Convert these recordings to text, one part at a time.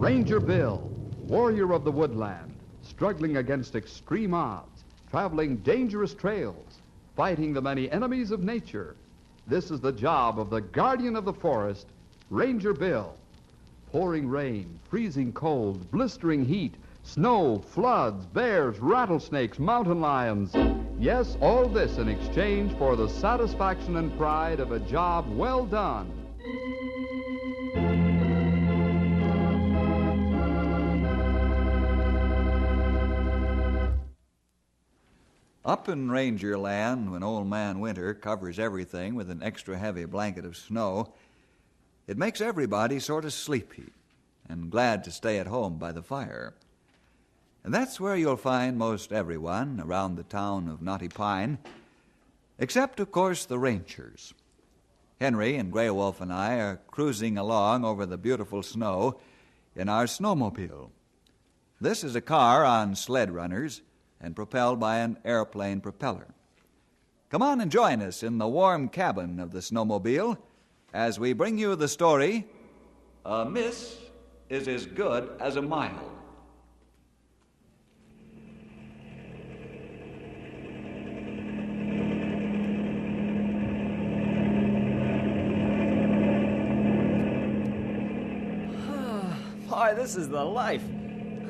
Ranger Bill, warrior of the woodland, struggling against extreme odds, traveling dangerous trails, fighting the many enemies of nature. This is the job of the guardian of the forest, Ranger Bill. Pouring rain, freezing cold, blistering heat, snow, floods, bears, rattlesnakes, mountain lions. Yes, all this in exchange for the satisfaction and pride of a job well done. Up in Ranger Land, when Old Man Winter covers everything with an extra heavy blanket of snow, it makes everybody sort of sleepy and glad to stay at home by the fire. And that's where you'll find most everyone around the town of Knotty Pine, except, of course, the Rangers. Henry and Grey Wolf and I are cruising along over the beautiful snow in our snowmobile. This is a car on sled runners and propelled by an airplane propeller. Come on and join us in the warm cabin of the snowmobile as we bring you the story, A Miss is as Good as a Mile. Boy, this is the life.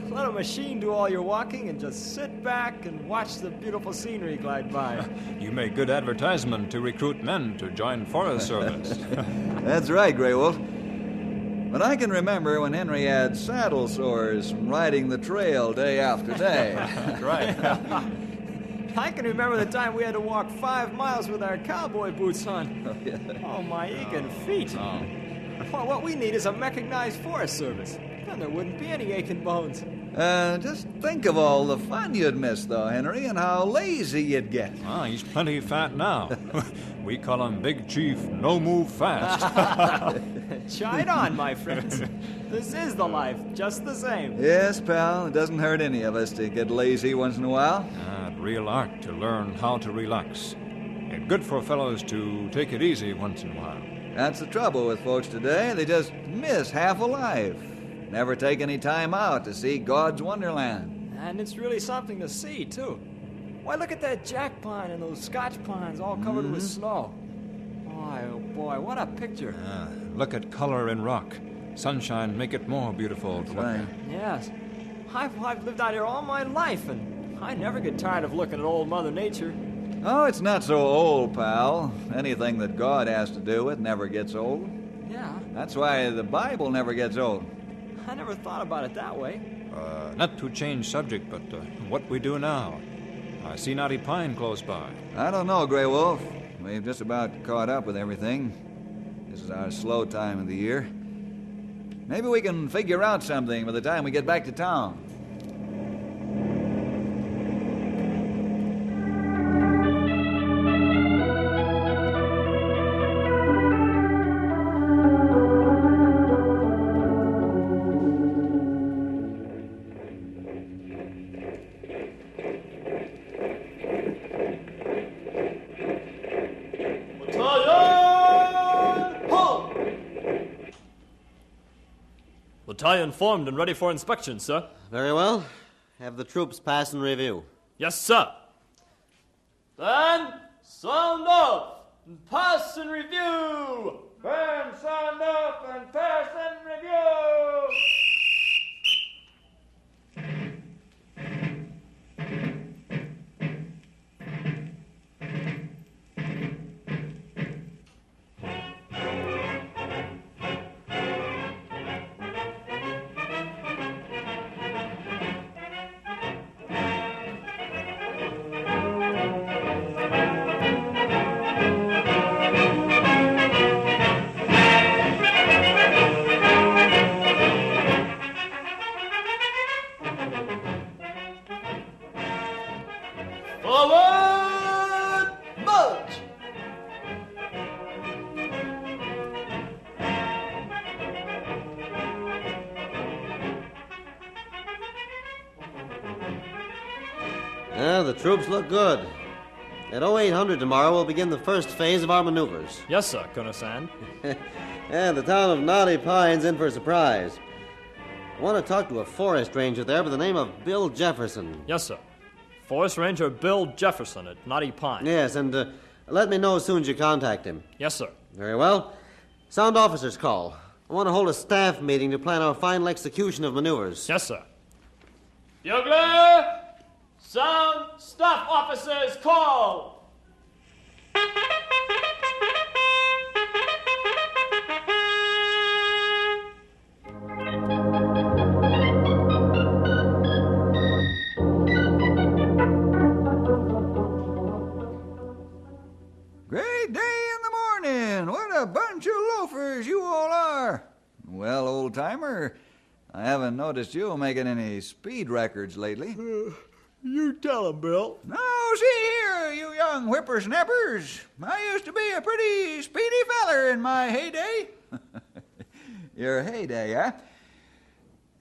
Let a machine do all your walking and just sit back and watch the beautiful scenery glide by. You make good advertisement to recruit men to join Forest Service. That's right, Grey Wolf. But I can remember when Henry had saddle sores from riding the trail day after day. That's right. I can remember the time we had to walk 5 miles with our cowboy boots on. Oh, yeah. Oh, my aching feet. Oh. Well, what we need is a mechanized Forest Service. Then there wouldn't be any aching bones. Just think of all the fun you'd miss, though, Henry, and how lazy you'd get. Ah, he's plenty fat now. We call him Big Chief No Move Fast. Chide on, my friends. This is the life, just the same. Yes, pal, it doesn't hurt any of us to get lazy once in a while. Real art to learn how to relax. And good for fellows to take it easy once in a while. That's the trouble with folks today. They just miss half a life. Never take any time out to see God's wonderland. And it's really something to see, too. Why, look at that jack pine and those Scotch pines all covered with snow. Boy, oh boy, what a picture. Look at color in rock. Sunshine make it more beautiful to look at. Yes. I've lived out here all my life, and I never get tired of looking at old Mother Nature. Oh, it's not so old, pal. Anything that God has to do with never gets old. Yeah. That's why the Bible never gets old. I never thought about it that way. Not to change subject, but what we do now. I see Knotty Pine close by. I don't know, Grey Wolf. We've just about caught up with everything. This is our slow time of the year. Maybe we can figure out something by the time we get back to town. Battalion formed and ready for inspection, sir. Very well. Have the troops pass and review. Yes, sir. Then, sound off and pass and review. Burn, sound off and pass and review. Forward, march! The troops look good. At 0800 tomorrow, we'll begin the first phase of our maneuvers. Yes, sir, Colonel Sand. And the town of Knotty Pine's in for a surprise. I want to talk to a forest ranger there by the name of Bill Jefferson. Yes, sir. Forest Ranger Bill Jefferson at Knotty Pine. Yes, and let me know as soon as you contact him. Yes, sir. Very well. Sound officer's call. I want to hold a staff meeting to plan our final execution of maneuvers. Yes, sir. Bugler! Sound staff officers call! Great day in the morning. What a bunch of loafers you all are. Well, old-timer, I haven't noticed you making any speed records lately. You tell him, Bill. No, see here, you young whippersnappers. I used to be a pretty speedy feller in my heyday. Your heyday, eh?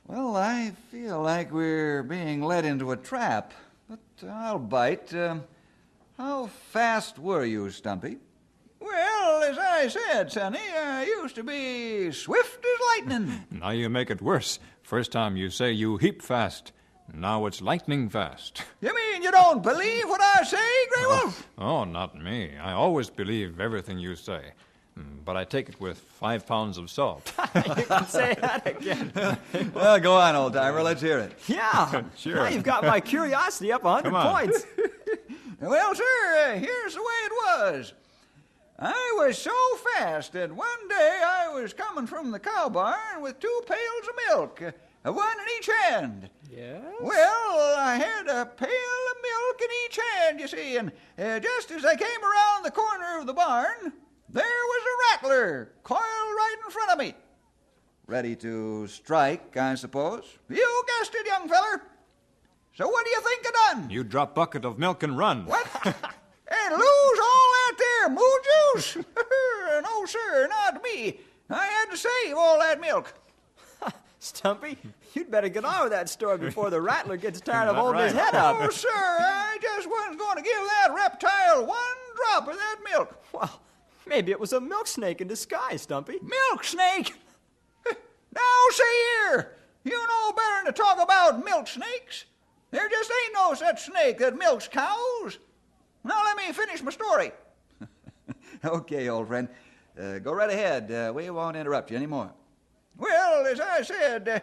Well, I feel like we're being led into a trap, but I'll bite. How fast were you, Stumpy? Well, as I said, Sonny, I used to be swift as lightning. Now you make it worse. First time you say you heap fast. Now it's lightning fast. You mean you don't believe what I say, Grey Wolf? Oh, not me. I always believe everything you say. But I take it with 5 pounds of salt. You can say that again. Well, go on, old-timer. Let's hear it. Yeah. Sure. Now you've got my curiosity up 100 Come on. points. Well, sir, here's the way it was. I was so fast that one day I was coming from the cow barn with 2 pails of milk, one in each hand. Yes? Well, I had a pail of milk in each hand, you see, and just as I came around the corner of the barn, there was a rattler coiled right in front of me. Ready to strike, I suppose. You guessed it, young feller. So what do you think I done? You drop bucket of milk and run. What? And lose all that there moo juice? No, sir, not me. I had to save all that milk. Stumpy, you'd better get on with that story before the rattler gets tired of Not holding his right. head up. Oh, sir, I just wasn't going to give that reptile one drop of that milk. Well, maybe it was a milk snake in disguise, Stumpy. Milk snake? Now, see here. You know better than to talk about milk snakes. There just ain't no such snake that milks cows. Now, let me finish my story. Okay, old friend. Go right ahead. We won't interrupt you anymore. Well, as I said,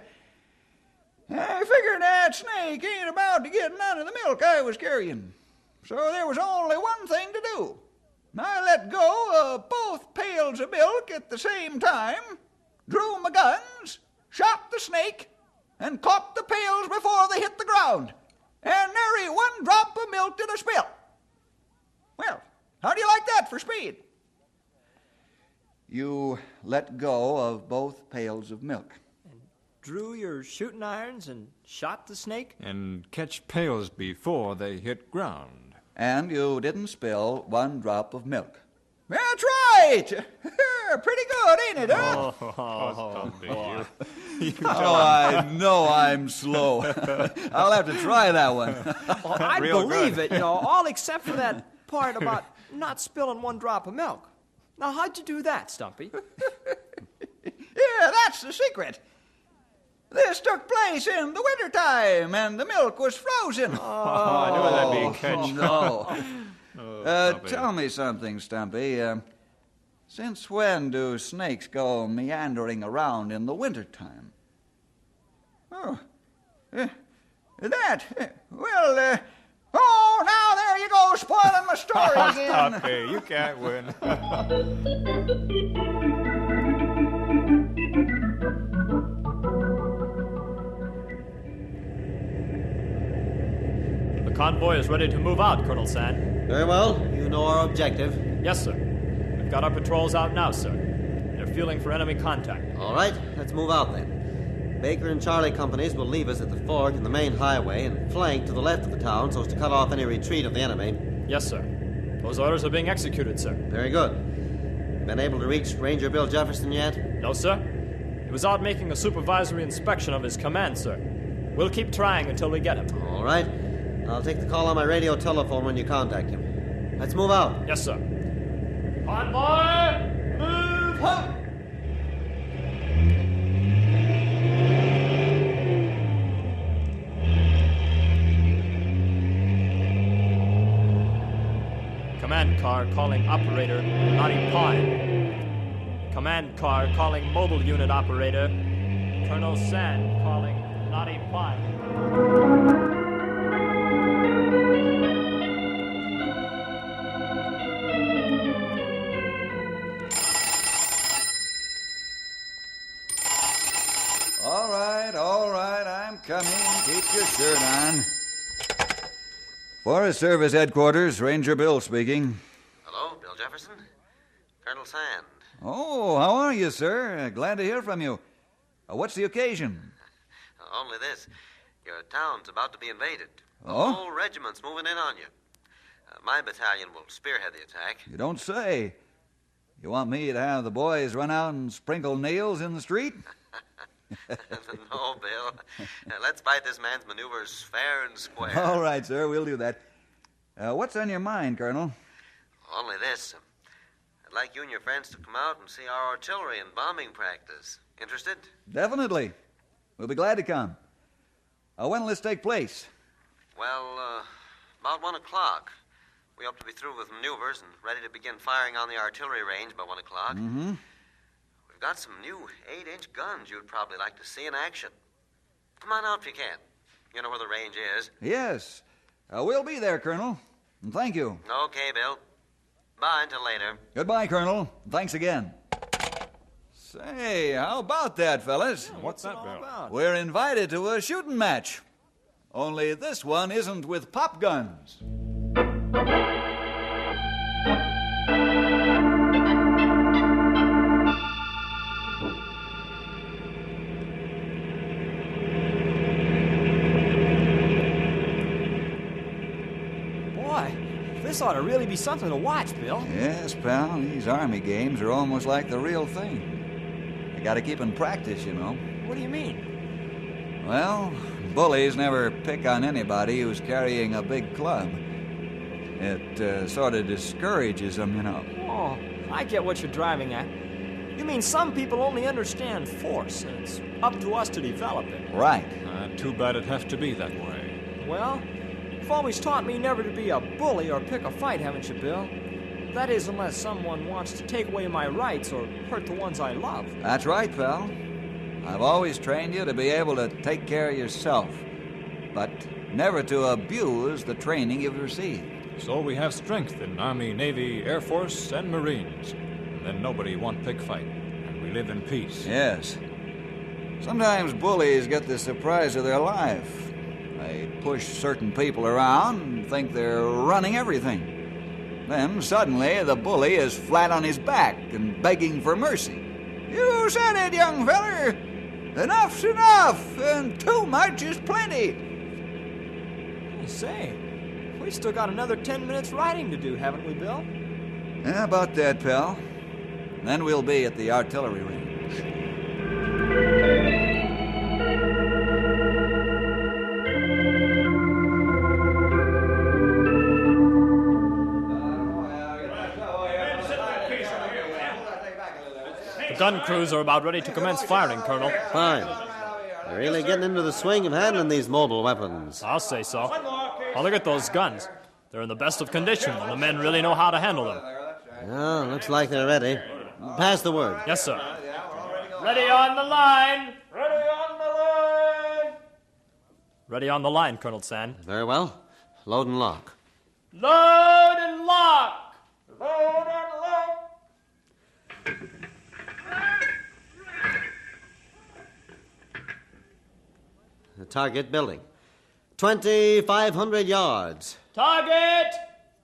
I figured that snake ain't about to get none of the milk I was carrying. So there was only one thing to do. I let go of both pails of milk at the same time, drew my guns, shot the snake, and caught the pails before they hit the ground. And nary one drop of milk did I spill. Well, how do you like that for speed? You let go of both pails of milk. Drew your shooting irons and shot the snake? And catch pails before they hit ground. And you didn't spill one drop of milk. That's right! Pretty good, ain't it, huh? Stumpy, Oh, I know I'm slow. I'll have to try that one. Oh, I Real believe good. it, all except for that part about not spilling one drop of milk. Now, how'd you do that, Stumpy? Yeah, that's the secret. This took place in the wintertime, and the milk was frozen. I knew that'd be a catch. No. Stumpy. Tell me something, Stumpy. Since when do snakes go meandering around in the wintertime? Oh, oh, now there you go, spoiling my story again. Stumpy, you can't win. The convoy is ready to move out, Colonel Sand. Very well. You know our objective. Yes, sir. We've got our patrols out now, sir. They're feeling for enemy contact. All right, let's move out then. Baker and Charlie companies will leave us at the ford in the main highway and flank to the left of the town so as to cut off any retreat of the enemy. Yes, sir. Those orders are being executed, sir. Very good. Been able to reach Ranger Bill Jefferson yet? No, sir. He was out making a supervisory inspection of his command, sir. We'll keep trying until we get him. All right. I'll take the call on my radio telephone when you contact him. Let's move out. Yes, sir. Convoy, move up! Command car calling operator Knotty Pine. Command car calling mobile unit operator Colonel Sand calling Knotty Pine. All right, I'm coming. Keep your shirt on. Forest Service Headquarters, Ranger Bill speaking. Hello, Bill Jefferson. Colonel Sand. Oh, how are you, sir? Glad to hear from you. What's the occasion? Only this. Your town's about to be invaded. The Oh? whole regiment's moving in on you. My battalion will spearhead the attack. You don't say. You want me to have the boys run out and sprinkle nails in the street? No, Bill. Let's fight this man's maneuvers fair and square. All right, sir, we'll do that. What's on your mind, Colonel? Only this. I'd like you and your friends to come out and see our artillery and bombing practice. Interested? Definitely. We'll be glad to come. When will this take place? Well, about 1 o'clock. We hope to be through with maneuvers and ready to begin firing on the artillery range by 1 o'clock. Mm-hmm. We've got some new 8-inch guns you'd probably like to see in action. Come on out if you can. You know where the range is. Yes. We'll be there, Colonel. And thank you. Okay, Bill. Bye until later. Goodbye, Colonel. Thanks again. Say, how about that, fellas? What's that, Bill? We're invited to a shooting match. Only this one isn't with pop guns. This ought to really be something to watch, Bill. Yes, pal. These Army games are almost like the real thing. You gotta keep in practice, you know. What do you mean? Well, bullies never pick on anybody who's carrying a big club. It sort of discourages them, you know. Oh, I get what you're driving at. You mean some people only understand force, and it's up to us to develop it. Right. Too bad it has to be that way. Well, you've always taught me never to be a bully or pick a fight, haven't you, Bill? That is, unless someone wants to take away my rights or hurt the ones I love. That's right, pal. I've always trained you to be able to take care of yourself, but never to abuse the training you've received. So we have strength in Army, Navy, Air Force, and Marines. And then nobody want pick fight, and we live in peace. Yes. Sometimes bullies get the surprise of their life. They push certain people around and think they're running everything. Then suddenly the bully is flat on his back and begging for mercy. You said it, young feller. Enough's enough, and too much is plenty. Say, we still got another 10 minutes riding to do, haven't we, Bill? Yeah, about that, pal. Then we'll be at the artillery range. The gun crews are about ready to commence firing, Colonel. Fine. They're really getting into the swing of handling these mobile weapons. I'll say so. Oh, look at those guns. They're in the best of condition, and the men really know how to handle them. Yeah, looks like they're ready. Pass the word. Yes, sir. Ready on the line! Ready on the line! Ready on the line, Colonel Sand. Very well. Load and lock. Load and lock! Load and lock! The target building. 2,500 yards. Target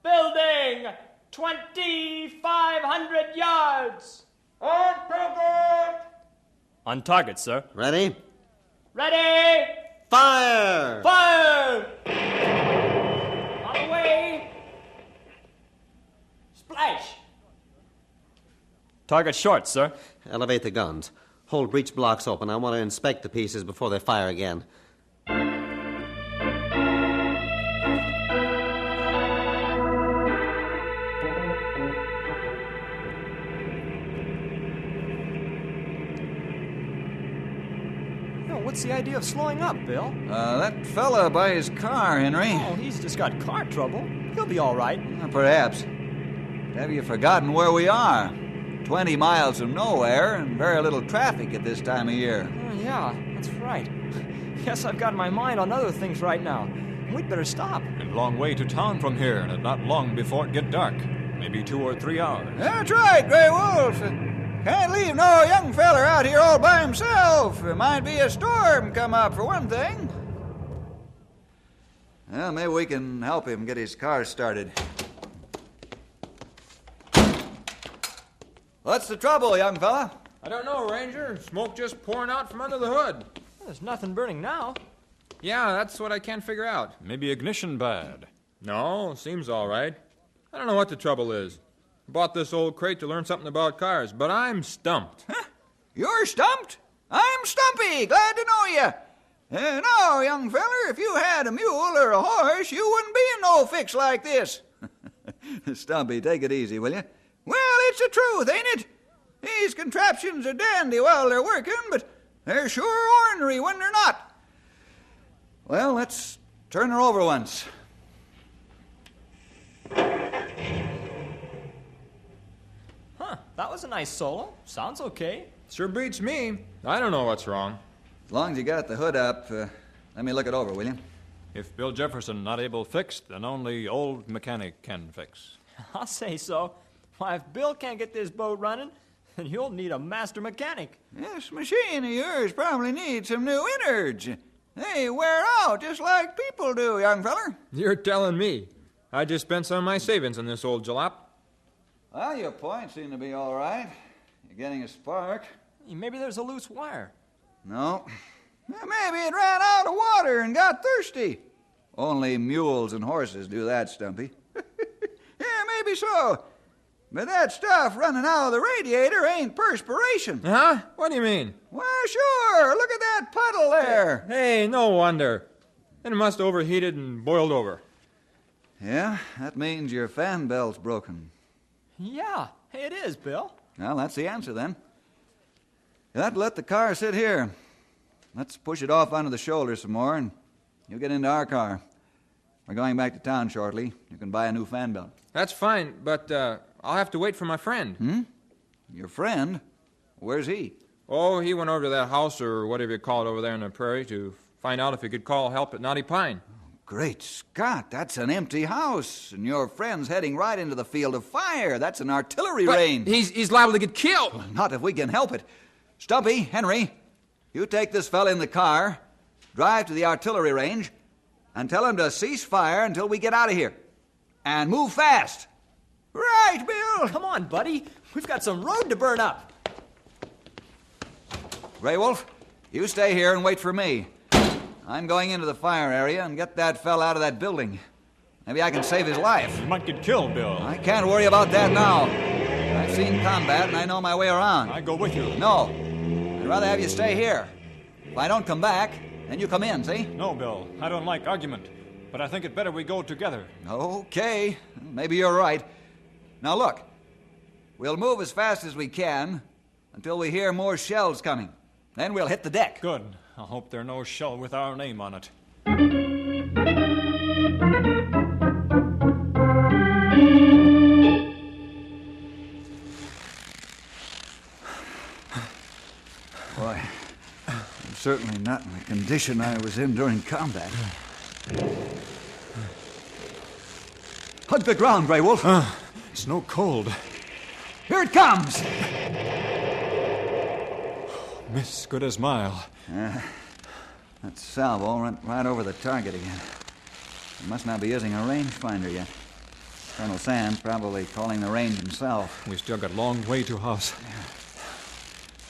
building! 2,500 yards! On target! On target, sir. Ready? Ready! Fire! Fire! On the way! Splash! Target short, sir. Elevate the guns. Hold breech blocks open. I want to inspect the pieces before they fire again. What's the idea of slowing up, Bill? That fella by his car, Henry. Oh, he's just got car trouble. He'll be all right. Perhaps. Have you forgotten where we are? 20 miles from nowhere and very little traffic at this time of year. Oh, yeah, that's right. Guess I've got my mind on other things right now. We'd better stop. And long way to town from here, and not long before it get dark. Maybe 2 or 3 hours. That's right, Grey Wolf. Can't leave no young feller out here all by himself. There might be a storm come up, for one thing. Well, maybe we can help him get his car started. What's the trouble, young fella? I don't know, Ranger. Smoke just pouring out from under the hood. Well, there's nothing burning now. Yeah, that's what I can't figure out. Maybe ignition bad. No, seems all right. I don't know what the trouble is. Bought this old crate to learn something about cars, but I'm stumped. Huh? You're stumped? I'm Stumpy. Glad to know you. No, young feller, if you had a mule or a horse, you wouldn't be in no fix like this. Stumpy, take it easy, will you? Well, it's the truth, ain't it? These contraptions are dandy while they're working, but they're sure ornery when they're not. Well, let's turn her over once. Huh, that was a nice solo. Sounds okay. Sure beats me. I don't know what's wrong. As long as you got the hood up, let me look it over, will you? If Bill Jefferson not able fixed, then only old mechanic can fix. I'll say so. Why, if Bill can't get this boat running, then you'll need a master mechanic. This machine of yours probably needs some new innards. They wear out just like people do, young feller. You're telling me. I just spent some of my savings on this old jalop. Well, your points seem to be all right. You're getting a spark. Maybe there's a loose wire. No. Maybe it ran out of water and got thirsty. Only mules and horses do that, Stumpy. Yeah, maybe so. But that stuff running out of the radiator ain't perspiration. Huh? What do you mean? Well, sure. Look at that puddle there. Hey, no wonder. Then it must have overheated and boiled over. Yeah, that means your fan belt's broken. Yeah, hey, it is, Bill. Well, that's the answer, then. You have to let the car sit here. Let's push it off onto the shoulder some more, and you'll get into our car. We're going back to town shortly. You can buy a new fan belt. That's fine, but I'll have to wait for my friend. Your friend? Where's he? Oh, he went over to that house or whatever you call it over there in the prairie to find out if he could call help at Knotty Pine. Great Scott, that's an empty house, and your friend's heading right into the field of fire. That's an artillery range. He's liable to get killed. Not if we can help it. Stumpy, Henry, you take this fella in the car, drive to the artillery range, and tell him to cease fire until we get out of here. And move fast. Right, Bill. Come on, buddy. We've got some road to burn up. Grey Wolf, you stay here and wait for me. I'm going into the fire area and get that fella out of that building. Maybe I can save his life. You might get killed, Bill. I can't worry about that now. I've seen combat and I know my way around. I go with you. No. I'd rather have you stay here. If I don't come back, then you come in, see? No, Bill. I don't like argument. But I think it better we go together. Okay. Maybe you're right. Now look. We'll move as fast as we can until we hear more shells coming. Then we'll hit the deck. Good. I hope there are no shell with our name on it. Boy, I'm certainly not in the condition I was in during combat. Hug the ground, Grey Wolf. It's no cold. Here it comes. Miss good as mile. That salvo went right over the target again. He must not be using a rangefinder yet. Colonel Sand's probably calling the range himself. We still got a long way to house.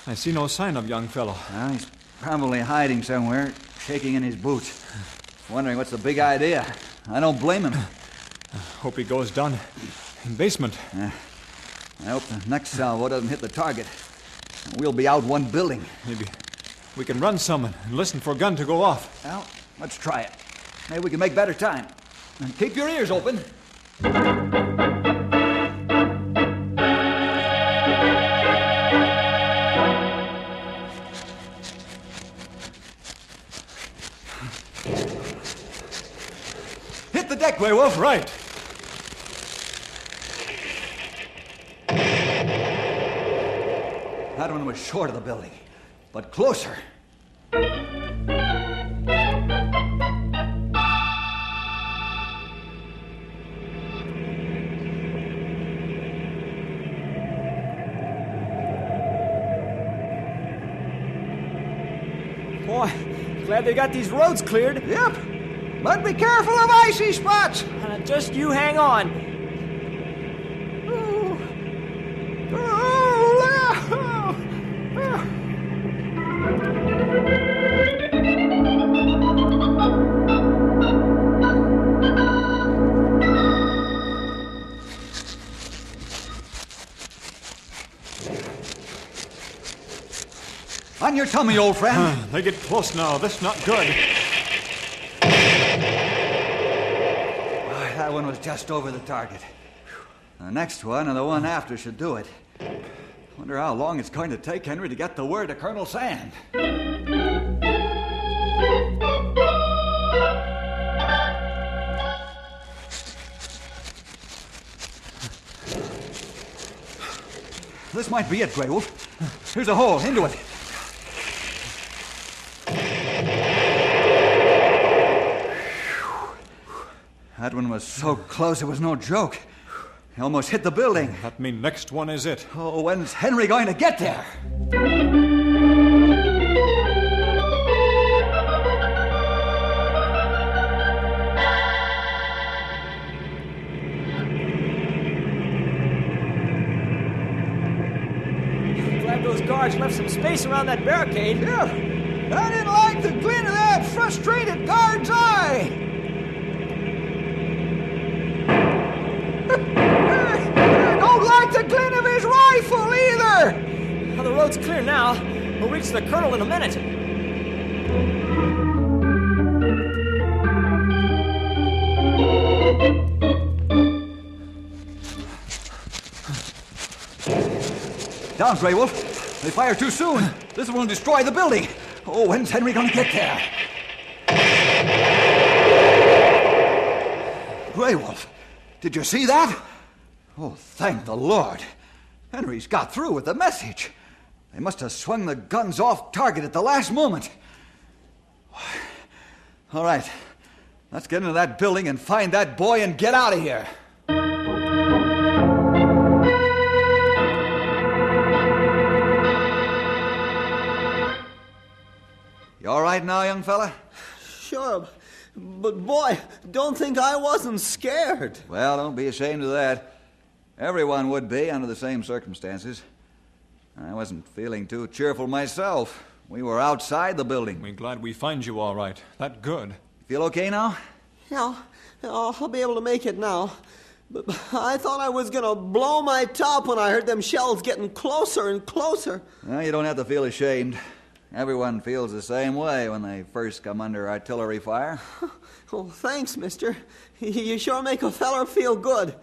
I see no sign of young fellow. Well, he's probably hiding somewhere, shaking in his boots. Wondering what's the big idea. I don't blame him. Hope he goes down in basement. I hope the next salvo doesn't hit the target. We'll be out one building. Maybe we can run some and listen for a gun to go off. Well, let's try it. Maybe we can make better time. And keep your ears open. Hit the deck, Grey Wolf. Right. That one was short of the building, but closer. Boy, glad they got these roads cleared. Yep. But be careful of icy spots. Just you hang on. On your tummy, old friend. They get close now. This is not good. That one was just over the target. The next one and the one after should do it. Wonder how long it's going to take Henry to get the word to Colonel Sand. This might be it, Grey Wolf. Here's a hole. Into it. That one was so close it was no joke. He almost hit the building. That means next one is it. Oh, when's Henry going to get there? Glad those guards left some space around that barricade. Yeah. I didn't like the glint of that frustrated guard's eye. The glint of his rifle, either! Well, the road's clear now. We'll reach the colonel in a minute. Down, Grey Wolf. They fire too soon. This will destroy the building. Oh, when's Henry going to get there? Grey Wolf, did you see that? Oh, thank the Lord. Henry's got through with the message. They must have swung the guns off target at the last moment. All right. Let's get into that building and find that boy and get out of here. You all right now, young fella? Sure, but boy, don't think I wasn't scared. Well, don't be ashamed of that. Everyone would be under the same circumstances. I wasn't feeling too cheerful myself. We were outside the building. We're glad we find you all right. That good. Feel okay now? Yeah, I'll be able to make it now. But I thought I was going to blow my top when I heard them shells getting closer and closer. Well, you don't have to feel ashamed. Everyone feels the same way when they first come under artillery fire. Oh, thanks, mister. You sure make a feller feel good.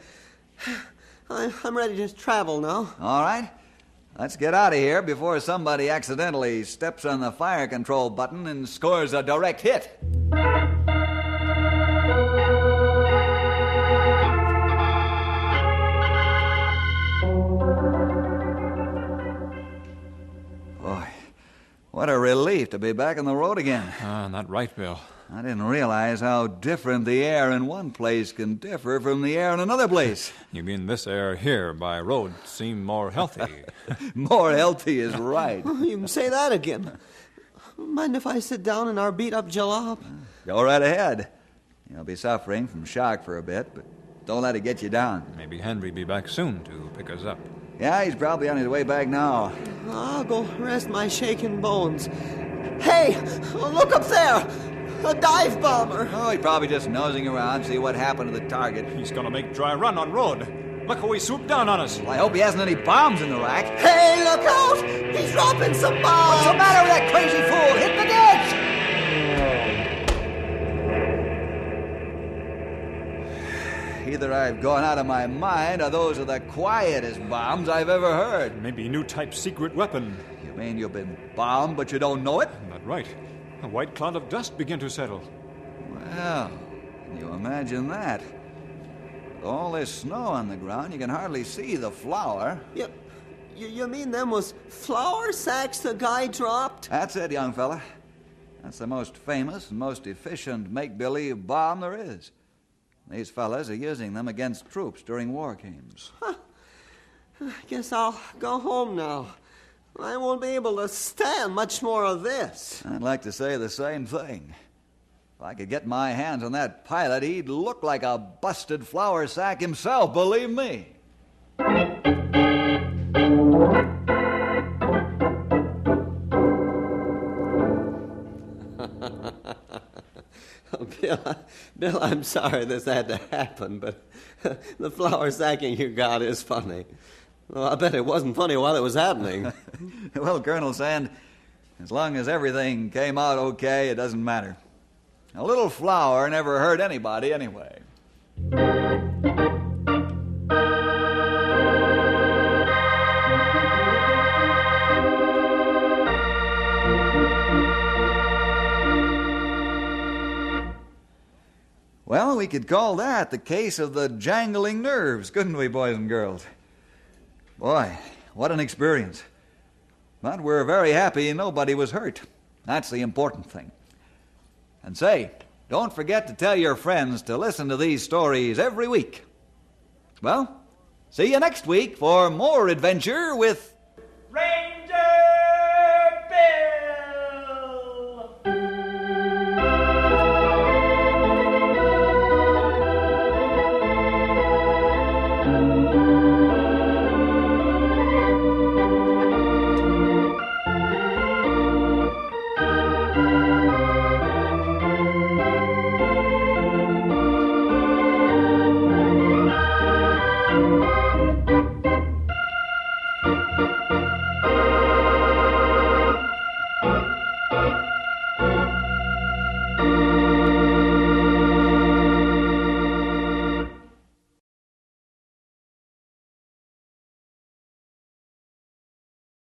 I'm ready to travel now. All right. Let's get out of here before somebody accidentally steps on the fire control button and scores a direct hit. Boy, what a relief to be back on the road again. That right, Bill. I didn't realize how different the air in one place can differ from the air in another place. You mean this air here by road seemed more healthy? More healthy is right. You can say that again. Mind if I sit down in our beat-up jalop? Go right ahead. You'll be suffering from shock for a bit, but don't let it get you down. Maybe Henry be back soon to pick us up. Yeah, he's probably on his way back now. I'll go rest my shaking bones. Hey, look up there! A dive bomber! Oh, he's probably just nosing around, see what happened to the target. He's gonna make dry run on road. Look how he swooped down on us. Well, I hope he hasn't any bombs in the rack. Hey, look out! He's dropping some bombs! What's the matter with that crazy fool? Hit the ditch! Either I've gone out of my mind or those are the quietest bombs I've ever heard. Maybe a new type secret weapon. You mean you've been bombed, but you don't know it? That's right. A white cloud of dust began to settle. Well, can you imagine that? With all this snow on the ground, you can hardly see the flower. You You mean them was flour sacks the guy dropped? That's it, young fella. That's the most famous and most efficient make-believe bomb there is. These fellas are using them against troops during war games. Huh. I guess I'll go home now. I won't be able to stand much more of this. I'd like to say the same thing. If I could get my hands on that pilot, he'd look like a busted flour sack himself, believe me. Bill, I'm sorry this had to happen, but the flour sacking you got is funny. Well, I bet it wasn't funny while it was happening. Well, Colonel Sand, as long as everything came out okay, it doesn't matter. A little flour never hurt anybody anyway. Well, we could call that the case of the jangling nerves, couldn't we, boys and girls? Boy, what an experience. But we're very happy nobody was hurt. That's the important thing. And say, don't forget to tell your friends to listen to these stories every week. Well, see you next week for more adventure with